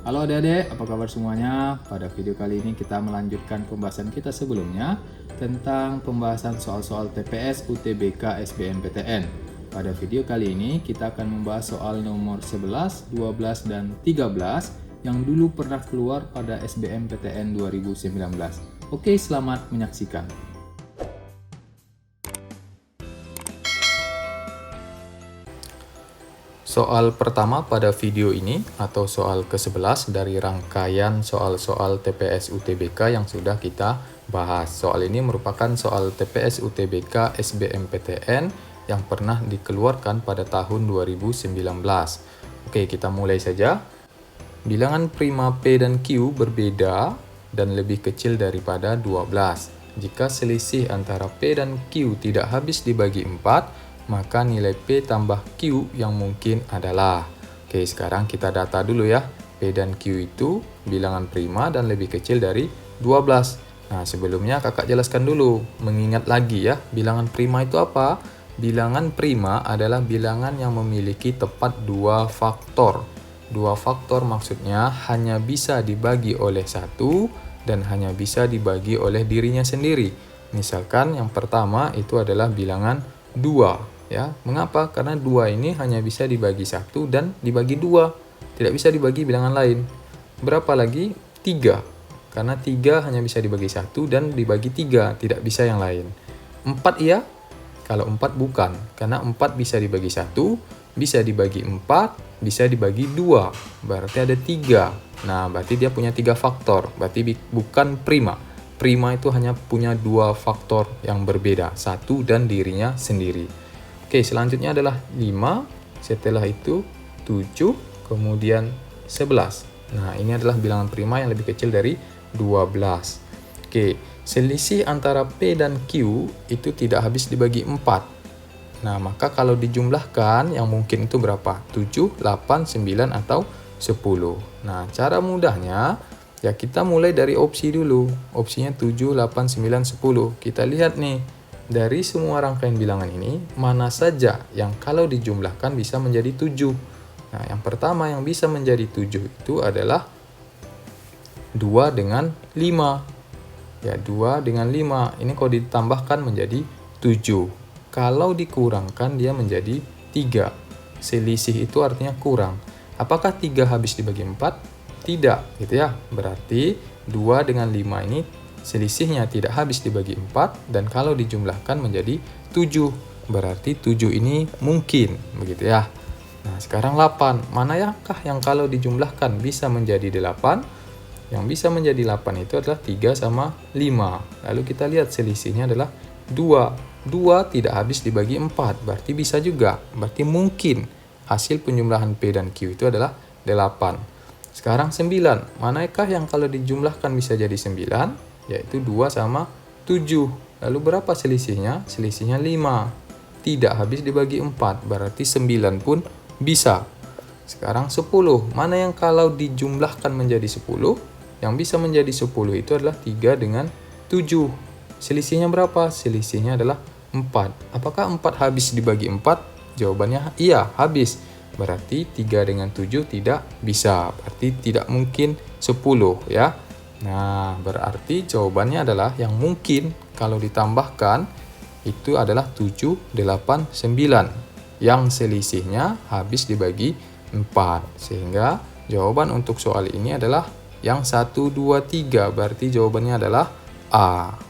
Halo adik-adik, apa kabar semuanya? Pada video kali ini kita melanjutkan pembahasan kita sebelumnya tentang pembahasan soal-soal TPS, UTBK, SBMPTN. Pada video kali ini kita akan membahas soal nomor 11, 12, dan 13 yang dulu pernah keluar pada SBMPTN 2019. Oke, selamat menyaksikan. Soal pertama pada video ini atau soal ke-11 dari rangkaian soal-soal TPS UTBK yang sudah kita bahas. Soal ini merupakan soal TPS UTBK SBMPTN yang pernah dikeluarkan pada tahun 2019. Oke, kita mulai saja. Bilangan prima P dan Q berbeda dan lebih kecil daripada 12. Jika selisih antara P dan Q tidak habis dibagi 4, maka nilai P tambah Q yang mungkin adalah. Oke, sekarang kita data dulu ya. P dan Q itu bilangan prima dan lebih kecil dari 12. Nah, sebelumnya kakak jelaskan dulu. Mengingat lagi ya, bilangan prima itu apa? Bilangan prima adalah bilangan yang memiliki tepat dua faktor. Dua faktor maksudnya hanya bisa dibagi oleh satu dan hanya bisa dibagi oleh dirinya sendiri. Misalkan yang pertama itu adalah bilangan 2. Ya, mengapa? Karena 2 ini hanya bisa dibagi 1 dan dibagi 2. Tidak bisa dibagi bilangan lain. Berapa lagi? 3. Karena 3 hanya bisa dibagi 1 dan dibagi 3. Tidak bisa yang lain. 4 iya? Kalau 4 bukan. Karena 4 bisa dibagi 1, bisa dibagi 4, bisa dibagi 2. Berarti ada 3. Nah, berarti dia punya 3 faktor. Berarti bukan prima. Prima itu hanya punya 2 faktor yang berbeda. 1 dan dirinya sendiri. Oke, selanjutnya adalah 5, setelah itu 7, kemudian 11. Nah, ini adalah bilangan prima yang lebih kecil dari 12. Oke, selisih antara P dan Q itu tidak habis dibagi 4. Nah, maka kalau dijumlahkan yang mungkin itu berapa? 7, 8, 9, atau 10. Nah, cara mudahnya ya kita mulai dari opsi dulu. Opsinya 7, 8, 9, 10. Kita lihat nih. Dari semua rangkaian bilangan ini, mana saja yang kalau dijumlahkan bisa menjadi 7? Nah, yang pertama yang bisa menjadi 7 itu adalah 2 dengan 5. Ya, 2 dengan 5. Ini kalau ditambahkan menjadi 7. Kalau dikurangkan dia menjadi 3. Selisih itu artinya kurang. Apakah 3 habis dibagi 4? Tidak, gitu ya. Berarti 2 dengan 5 ini selisihnya tidak habis dibagi 4 dan kalau dijumlahkan menjadi 7. Berarti 7 ini mungkin, begitu ya. Nah, sekarang 8. Manakah yang kalau dijumlahkan bisa menjadi 8? Yang bisa menjadi 8 itu adalah 3 sama 5. Lalu kita lihat selisihnya adalah 2. 2 tidak habis dibagi 4, berarti bisa juga. Berarti mungkin hasil penjumlahan P dan Q itu adalah 8. Sekarang 9. Manakah yang kalau dijumlahkan bisa jadi 9? Yaitu 2 sama 7. Lalu berapa selisihnya? Selisihnya 5. Tidak habis dibagi 4, berarti 9 pun bisa. Sekarang 10. Mana yang kalau dijumlahkan menjadi 10? Yang bisa menjadi 10 itu adalah 3 dengan 7. Selisihnya berapa? Selisihnya adalah 4. Apakah 4 habis dibagi 4? Jawabannya iya, habis. Berarti 3 dengan 7 tidak bisa. Berarti tidak mungkin 10 ya. Nah, berarti jawabannya adalah yang mungkin kalau ditambahkan itu adalah 7, 8, 9. Yang selisihnya habis dibagi 4. Sehingga jawaban untuk soal ini adalah yang 1, 2, 3. Berarti jawabannya adalah A.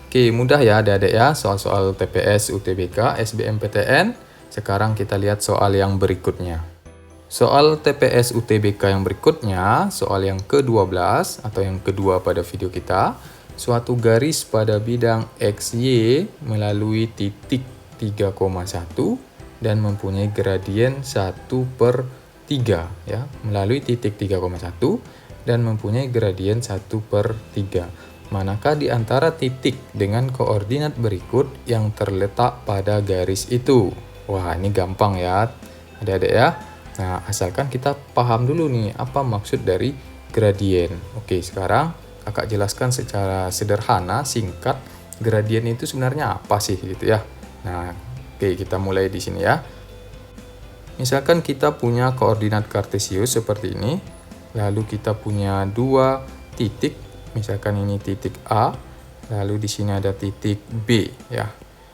Oke, mudah ya adik-adik ya soal-soal TPS, UTBK, SBMPTN. Sekarang kita lihat soal yang berikutnya. Soal TPS UTBK yang berikutnya, soal yang ke-12 atau yang kedua pada video kita, suatu garis pada bidang XY melalui titik 3,1 dan mempunyai gradien 1/3 ya, melalui titik 3,1 dan mempunyai gradien 1/3. Manakah di antara titik dengan koordinat berikut yang terletak pada garis itu? Wah, ini gampang ya, adik-adik ya. Nah, asalkan kita paham dulu nih apa maksud dari gradien. Oke, sekarang kakak jelaskan secara sederhana, singkat, gradien itu sebenarnya apa sih gitu ya. Nah, oke kita mulai di sini ya. Misalkan kita punya koordinat kartesius seperti ini, lalu kita punya dua titik, misalkan ini titik A, lalu di sini ada titik B ya.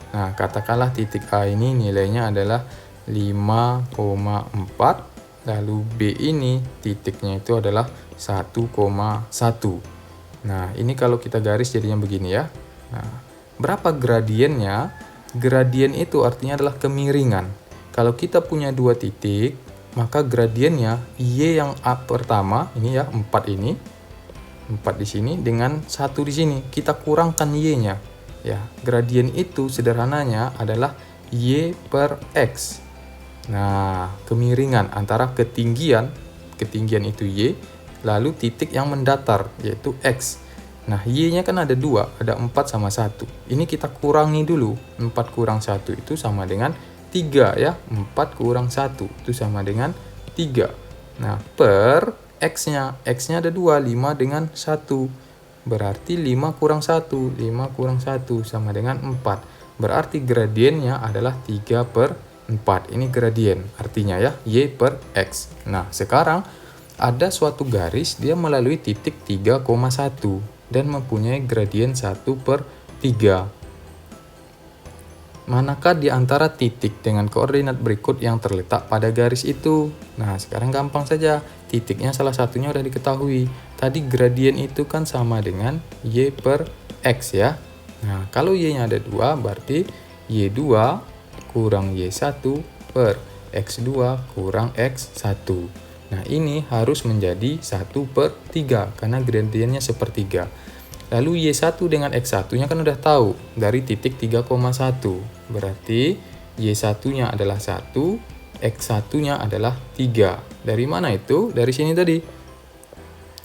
Nah, katakanlah titik A ini nilainya adalah 5,4, lalu B ini titiknya itu adalah 1,1. Nah, ini kalau kita garis jadinya begini ya. Nah, berapa gradiennya? Gradien itu artinya adalah kemiringan. Kalau kita punya dua titik, maka gradiennya Y yang A pertama, ini ya, 4 ini. 4 di sini dengan 1 di sini. Kita kurangkan Y-nya. Ya, gradien itu sederhananya adalah Y per X. Nah, kemiringan antara ketinggian itu Y, lalu titik yang mendatar, yaitu X. Nah, Y-nya kan ada 2, ada 4 sama 1. Ini kita kurangi dulu. 4 kurang 1 itu sama dengan 3 ya. 4 kurang 1 itu sama dengan 3. Nah, per X-nya. X-nya ada 2, 5 dengan 1. Berarti 5 kurang 1. 5 kurang 1 sama dengan 4. Berarti gradiennya adalah 3 per 4. Ini gradien. Artinya ya, Y per X. Nah, sekarang ada suatu garis, dia melalui titik 3,1. Dan mempunyai gradien 1 per 3. Manakah di antara titik dengan koordinat berikut yang terletak pada garis itu? Nah, sekarang gampang saja. Titiknya salah satunya udah diketahui. Tadi gradien itu kan sama dengan Y per X ya. Nah, kalau Y-nya ada 2, berarti Y2 kurang Y1 per X2 kurang X1. Nah, ini harus menjadi 1 per 3 karena gradiennya sepertiga. Lalu Y1 dengan X1-nya kan udah tahu dari titik 3,1. Berarti Y1-nya adalah 1, X1-nya adalah 3. Dari mana itu? Dari sini tadi.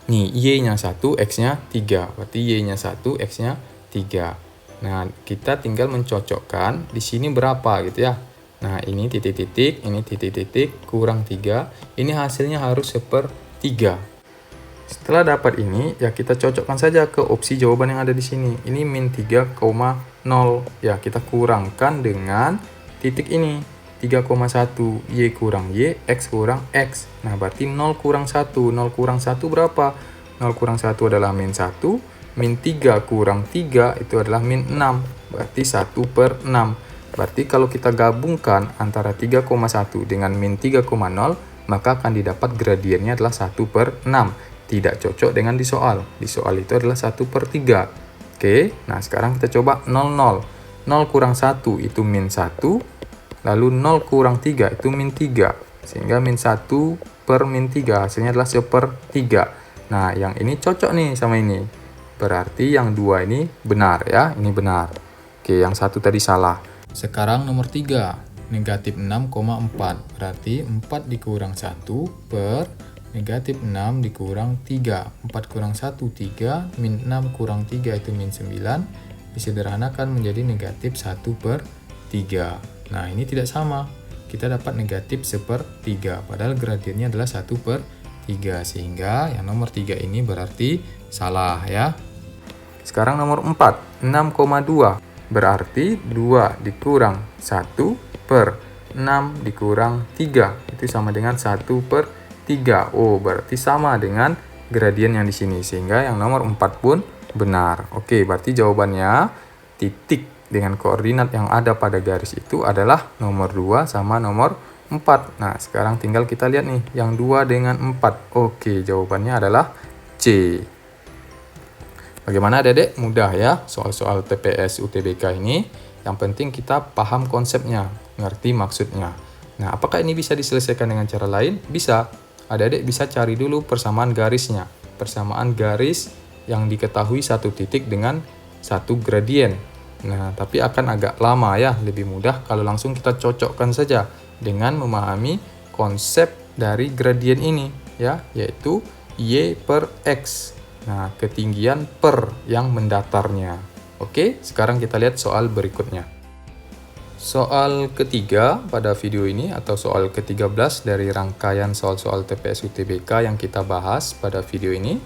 Nih, Y-nya 1, X-nya 3. Berarti Y-nya 1, X-nya 3. Nah, kita tinggal mencocokkan di sini berapa gitu ya. Nah, ini titik-titik, ini titik-titik, kurang 3. Ini hasilnya harus sepertiga. Setelah dapat ini, ya kita cocokkan saja ke opsi jawaban yang ada di sini. Ini min 3,0. Ya, kita kurangkan dengan titik ini. 3,1. Y kurang Y, X kurang X. Nah, berarti 0 kurang 1. 0 kurang 1 berapa? 0 kurang 1 adalah min 1. Min 3 kurang 3 itu adalah min 6. Berarti 1 per 6. Berarti kalau kita gabungkan antara 3,1 dengan min 3,0, maka akan didapat gradiennya adalah 1 per 6. Tidak cocok dengan di soal. Di soal itu adalah 1 per 3. Oke, nah sekarang kita coba 0, 0. 0 kurang 1 itu min 1. Lalu 0 kurang 3 itu min 3. Sehingga min 1 per min 3 hasilnya adalah sepertiga. Nah, yang ini cocok nih sama ini. Berarti yang 2 ini benar ya. Ini benar. Oke, yang 1 tadi salah. Sekarang nomor 3, negatif 6,4. Berarti 4 dikurang 1 per negatif 6 dikurang 3. 4 kurang 1, 3. Min 6 kurang 3 itu min 9. Disederhanakan menjadi negatif 1 per 3. Nah, ini tidak sama. Kita dapat negatif sepertiga. Padahal gradiennya adalah 1 per 3. Sehingga yang nomor 3 ini berarti salah ya. Sekarang nomor 4, 6,2. Berarti 2 dikurang 1 per 6 dikurang 3. Itu sama dengan 1 per 3. Oh, berarti sama dengan gradien yang di sini. Sehingga yang nomor 4 pun benar. Oke, berarti jawabannya titik dengan koordinat yang ada pada garis itu adalah nomor 2 sama nomor 4. Nah, sekarang tinggal kita lihat nih. Yang 2 dengan 4. Oke, jawabannya adalah C. Bagaimana adik-adik? Mudah ya soal-soal TPS UTBK ini. Yang penting kita paham konsepnya, ngerti maksudnya. Nah, apakah ini bisa diselesaikan dengan cara lain? Bisa. Adik-adik bisa cari dulu persamaan garisnya. Persamaan garis yang diketahui satu titik dengan satu gradien. Nah, tapi akan agak lama ya. Lebih mudah kalau langsung kita cocokkan saja dengan memahami konsep dari gradien ini ya, yaitu Y per X. Nah, ketinggian per yang mendatarnya. Oke, sekarang kita lihat soal berikutnya. Soal ketiga pada video ini atau soal ke-13 dari rangkaian soal-soal TPS UTBK yang kita bahas pada video ini.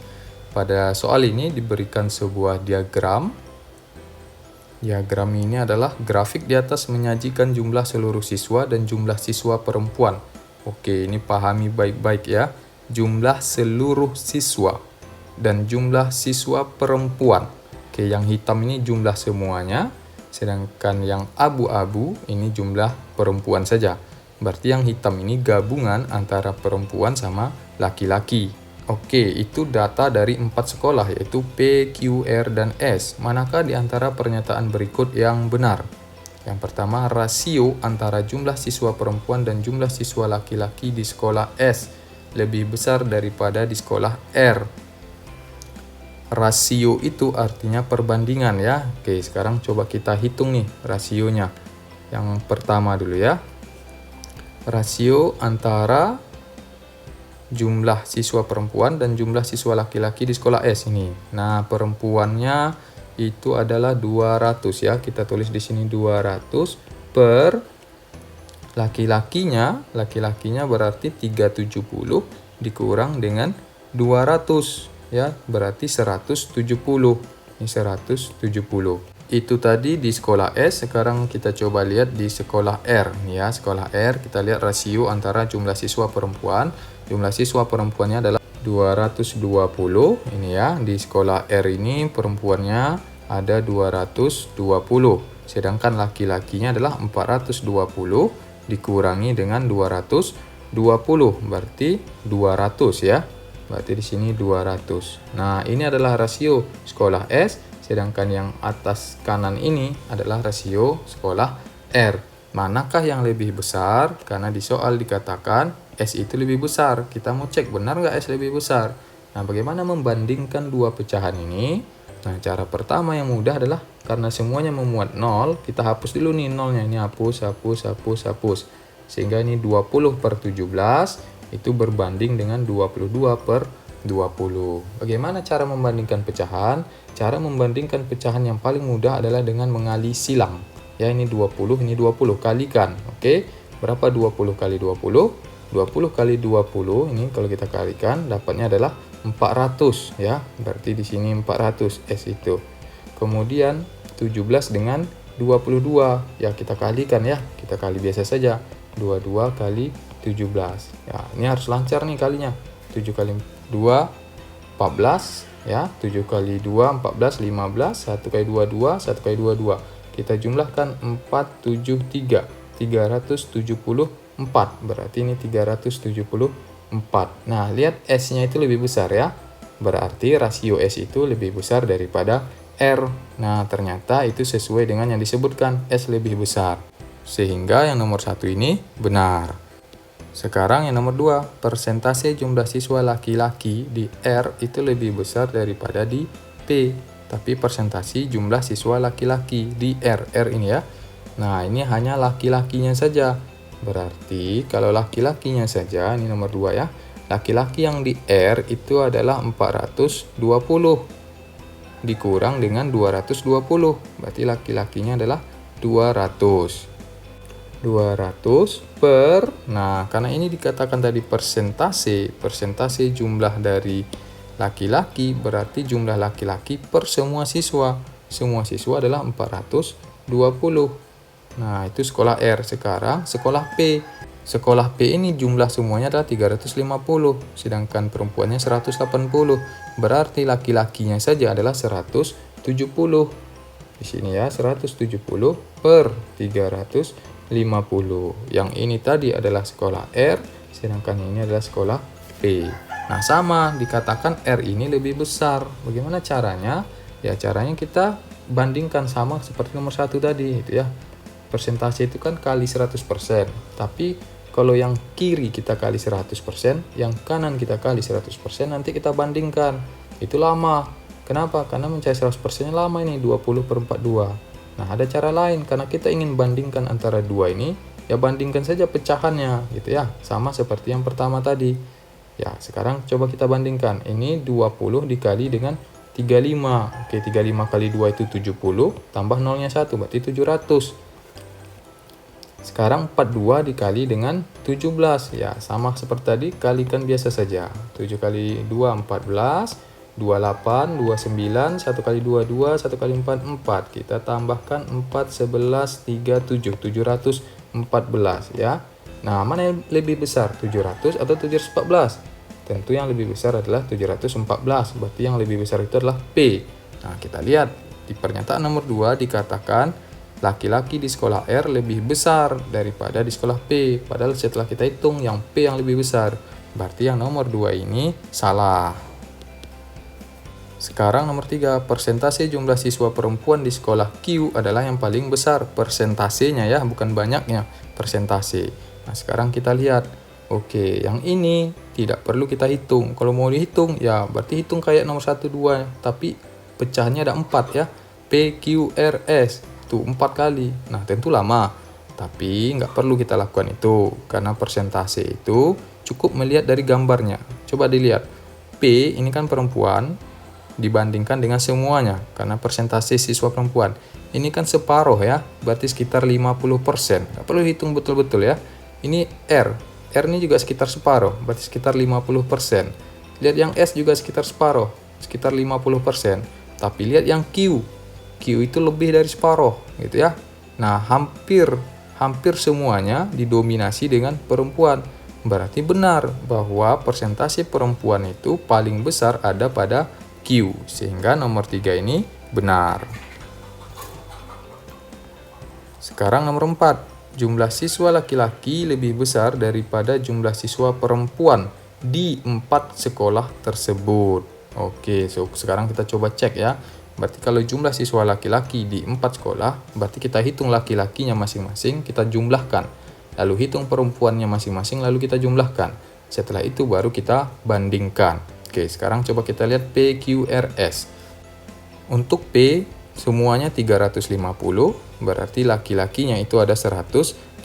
Pada soal ini diberikan sebuah diagram. Diagram ini adalah grafik di atas menyajikan jumlah seluruh siswa dan jumlah siswa perempuan Oke, ini pahami baik-baik ya. Jumlah seluruh siswa dan jumlah siswa perempuan. Oke, yang hitam ini jumlah semuanya, sedangkan yang abu-abu ini jumlah perempuan saja. Berarti yang hitam ini gabungan antara perempuan sama laki-laki. Oke, itu data dari 4 sekolah yaitu P, Q, R, dan S. Manakah di antara pernyataan berikut yang benar? Yang pertama, rasio antara jumlah siswa perempuan dan jumlah siswa laki-laki di sekolah S lebih besar daripada di sekolah R. Rasio itu artinya perbandingan ya. Oke, sekarang coba kita hitung nih rasionya. Yang pertama dulu ya. Rasio antara jumlah siswa perempuan dan jumlah siswa laki-laki di sekolah S ini. Nah, perempuannya itu adalah 200 ya. Kita tulis di sini 200 per laki-lakinya berarti 370 dikurang dengan 200 ya, berarti 170. Ini 170. Itu tadi di sekolah S, sekarang kita coba lihat di sekolah R. Nih ya, sekolah R kita lihat rasio antara jumlah siswa perempuan. Jumlah siswa perempuannya adalah 220. Ini ya, di sekolah R ini perempuannya ada 220. Sedangkan laki-lakinya adalah 420 dikurangi dengan 220. Berarti 200 ya. Berarti di sini 200. Nah, ini adalah rasio sekolah S, sedangkan yang atas kanan ini adalah rasio sekolah R. Manakah yang lebih besar? Karena di soal dikatakan S itu lebih besar. Kita mau cek benar nggak S lebih besar. Nah, bagaimana membandingkan dua pecahan ini? Nah, cara pertama yang mudah adalah karena semuanya memuat 0, kita hapus dulu nih nolnya. Ini hapus. Sehingga ini 20 per 17 itu berbanding dengan 22 per 20. Bagaimana cara membandingkan pecahan? Cara membandingkan pecahan yang paling mudah adalah dengan mengali silang. Ya, ini 20, ini 20, kalikan. Oke, berapa 20 kali 20? 20 kali 20, ini kalau kita kalikan, dapatnya adalah 400 ya. Berarti di sini 400 S itu. Kemudian 17 dengan 22, ya kita kalikan ya. Kita kali biasa saja. 22 kali 17. Ya, ini harus lancar nih kalinya. 7 kali 2 14 ya. 7 kali 2 14 15. 1 kali 2 2, 1 kali 2 2. Kita jumlahkan 473. 374. Berarti ini 374. Nah, lihat S-nya itu lebih besar ya. Berarti rasio S itu lebih besar daripada R. Nah, ternyata itu sesuai dengan yang disebutkan, S lebih besar. Sehingga yang nomor 1 ini benar. Sekarang yang nomor 2, persentase jumlah siswa laki-laki di R itu lebih besar daripada di P. Tapi persentase jumlah siswa laki-laki di R ini ya. Nah, ini hanya laki-lakinya saja. Berarti kalau laki-lakinya saja, ini nomor 2 ya. Laki-laki yang di R itu adalah 420 dikurang dengan 220. Berarti laki-lakinya adalah 200 per, nah karena ini dikatakan tadi persentase jumlah dari laki-laki, berarti jumlah laki-laki per semua siswa adalah 420. Nah, itu sekolah R. Sekarang sekolah P ini jumlah semuanya adalah 350, sedangkan perempuannya 180. Berarti laki-lakinya saja adalah 170. Di sini ya, 170 per 350. Yang ini tadi adalah sekolah R, sedangkan ini adalah sekolah P. Nah, sama dikatakan R ini lebih besar. Bagaimana caranya? Ya, caranya kita bandingkan sama seperti nomor 1 tadi, itu ya. Persentase itu kan kali 100%. Tapi kalau yang kiri kita kali 100%, yang kanan kita kali 100%, nanti kita bandingkan. Itu lama. Kenapa? Karena mencari 100%-nya lama ini, 20 per 42. Nah, ada cara lain, karena kita ingin bandingkan antara dua ini, ya bandingkan saja pecahannya, gitu ya. Sama seperti yang pertama tadi. Ya, sekarang coba kita bandingkan. Ini 20 dikali dengan 35. Oke, 35 kali 2 itu 70, tambah nolnya 1, berarti 700. Sekarang 42 dikali dengan 17. Ya, sama seperti tadi, kalikan biasa saja. 7 kali 2, 14. 28, 29, 1 kali 2, 2, 1 kali 4, 4. Kita tambahkan 4, 11, 3, 7. 714 ya. Nah, mana yang lebih besar, 700 atau 714? Tentu yang lebih besar adalah 714, berarti yang lebih besar itu adalah P. Nah, kita lihat di pernyataan nomor 2 dikatakan laki-laki di sekolah R lebih besar daripada di sekolah P. Padahal setelah kita hitung yang P yang lebih besar, berarti yang nomor 2 ini salah. Sekarang nomor 3, persentase jumlah siswa perempuan di sekolah Q adalah yang paling besar. Persentasenya ya, bukan banyaknya, persentase. Nah, sekarang kita lihat. Oke, yang ini tidak perlu kita hitung. Kalau mau dihitung, ya berarti hitung kayak nomor 1, 2. Tapi pecahannya ada 4 ya. P, Q, R, S. Tuh 4 kali. Nah, tentu lama. Tapi nggak perlu kita lakukan itu. Karena persentase itu cukup melihat dari gambarnya. Coba dilihat. P ini kan perempuan dibandingkan dengan semuanya. Karena persentase siswa perempuan. Ini kan separuh ya. Berarti sekitar 50%. Nggak perlu hitung betul-betul ya. Ini R. R ini juga sekitar separuh, berarti sekitar 50%. Lihat yang S juga sekitar separuh, sekitar 50%. Tapi lihat yang Q. Q itu lebih dari separuh, gitu ya. Nah, hampir semuanya didominasi dengan perempuan. Berarti benar bahwa persentase perempuan itu paling besar ada pada Q. Sehingga nomor 3 ini benar. Sekarang nomor 4. Jumlah siswa laki-laki lebih besar daripada jumlah siswa perempuan di 4 sekolah tersebut. Oke, sekarang kita coba cek ya. Berarti kalau jumlah siswa laki-laki di 4 sekolah, berarti kita hitung laki-lakinya masing-masing, kita jumlahkan. Lalu hitung perempuannya masing-masing, lalu kita jumlahkan. Setelah itu baru kita bandingkan. Oke, sekarang coba kita lihat P, Q, R, S. Untuk P, semuanya 350, berarti laki-lakinya itu ada 170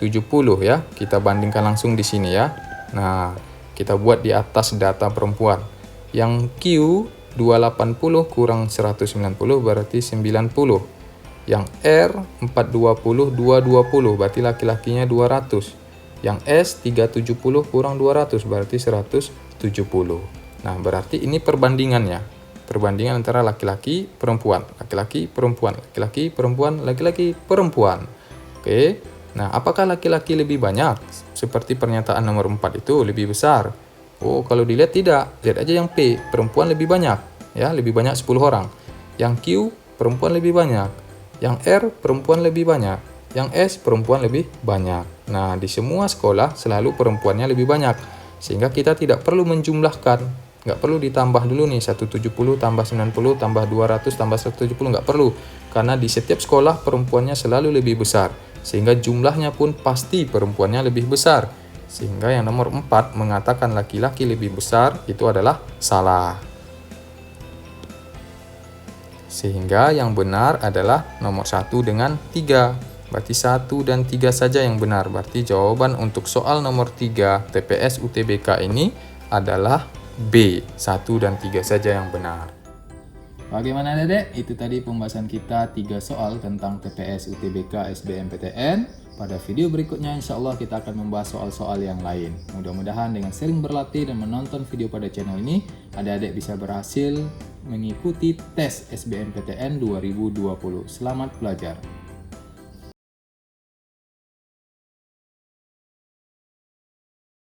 ya. Kita bandingkan langsung di sini ya. Nah, kita buat di atas data perempuan. Yang Q 280 kurang 190 berarti 90. Yang R 420 220 berarti laki-lakinya 200. Yang S 370 kurang 200 berarti 170. Nah, berarti ini perbandingannya. Perbandingan antara laki-laki, perempuan, laki-laki, perempuan, laki-laki, perempuan, laki-laki, perempuan. Oke, nah apakah laki-laki lebih banyak? Seperti pernyataan nomor 4 itu lebih besar. Oh, kalau dilihat tidak. Lihat aja yang P, perempuan lebih banyak. Ya, lebih banyak 10 orang. Yang Q, perempuan lebih banyak. Yang R, perempuan lebih banyak. Yang S, perempuan lebih banyak. Nah, di semua sekolah selalu perempuannya lebih banyak. Sehingga kita tidak perlu menjumlahkan. Nggak perlu ditambah dulu nih 170 tambah 90 tambah 200 tambah 170, nggak perlu, karena di setiap sekolah perempuannya selalu lebih besar sehingga jumlahnya pun pasti perempuannya lebih besar, sehingga yang nomor 4 mengatakan laki-laki lebih besar itu adalah salah. Sehingga yang benar adalah nomor 1 dengan 3. Berarti 1 dan 3 saja yang benar. Berarti jawaban untuk soal nomor 3 TPS UTBK ini adalah B, 1 dan 3 saja yang benar. Bagaimana Dedek? Itu tadi pembahasan kita 3 soal tentang TPS UTBK SBMPTN. Pada video berikutnya insya Allah kita akan membahas soal-soal yang lain. Mudah-mudahan dengan sering berlatih dan menonton video pada channel ini, adik-adik bisa berhasil mengikuti tes SBMPTN 2020. Selamat belajar!